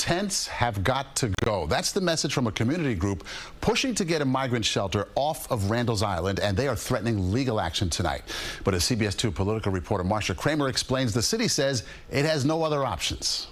tents have got to go. That's the message from a community group pushing to get a migrant shelter off of Randall's Island, and they are threatening legal action tonight. But as CBS 2 political reporter Marcia Kramer explains, the city says it has no other options.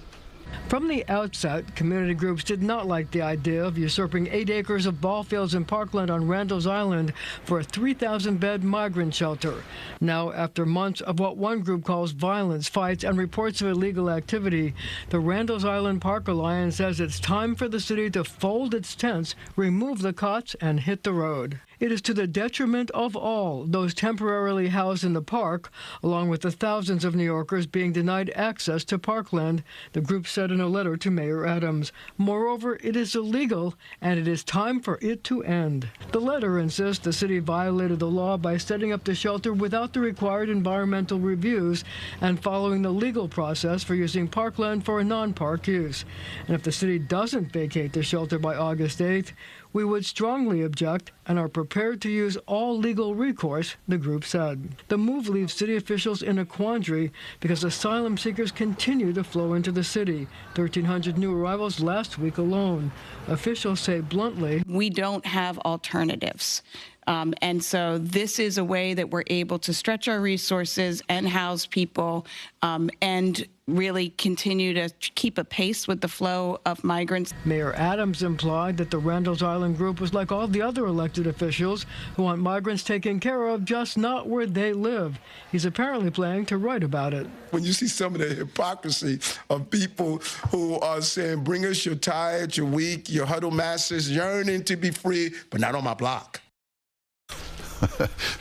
From the outset, community groups did not like the idea of usurping 8 acres of ball fields and parkland on Randall's Island for a 3,000-bed migrant shelter. Now, after months of what one group calls violence, fights, and reports of illegal activity, the Randall's Island Park Alliance says it's time for the city to fold its tents, remove the cots, and hit the road. It is to the detriment of all those temporarily housed in the park, along with the thousands of New Yorkers being denied access to parkland, the group said in a letter to Mayor Adams. Moreover, it is illegal, and it is time for it to end. The letter insists the city violated the law by setting up the shelter without the required environmental reviews and following the legal process for using parkland for a non-park use. And if the city doesn't vacate the shelter by August 8th, we would strongly object and are prepared to use all legal recourse, the group said. The move leaves city officials in a quandary because asylum seekers continue to flow into the city. 1,300 new arrivals last week alone. Officials say bluntly, we don't have alternatives. And so this is a way that we're able to stretch our resources and house people and really continue to keep a pace with the flow of migrants. Mayor Adams implied that the Randall's Island group was like all the other elected officials who want migrants taken care of, just not where they live. He's apparently planning to write about it. When you see some of the hypocrisy of people who are saying, bring us your tired, your weak, your huddle masses, yearning to be free, but not on my block.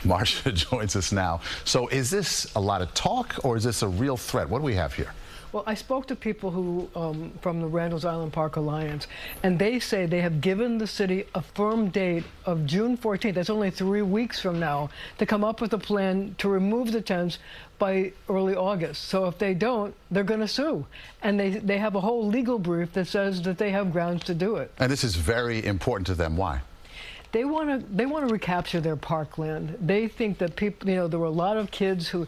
Marcia joins us now. So is this a lot of talk, or is this a real threat? What do we have here? Well, I spoke to people who from the Randall's Island Park Alliance, and they say they have given the city a firm date of June 14th. That's only 3 weeks from now, to come up with a plan to remove the tents by early August. So if they don't, they're going to sue. And they have a whole legal brief that says that they have grounds to do it. And this is very important to them. Why? They want to recapture their parkland. They think that people, there were a lot of kids who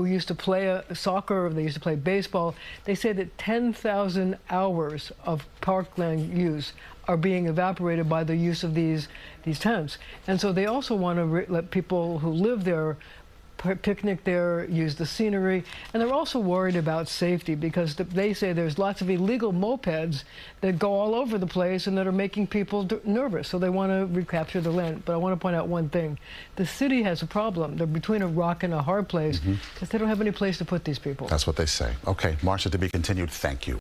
used to play soccer, or they used to play baseball. They say that 10,000 hours of parkland use are being evaporated by the use of these tents. And so they also want to let people who live there picnic there, use the scenery, and they're also worried about safety because they say there's lots of illegal mopeds that go all over the place and that are making people nervous, so they want to recapture the land. But I want to point out one thing. The city has a problem. They're between a rock and a hard place because they don't have any place to put these people. That's what they say. Okay, Marcia, to be continued. Thank you.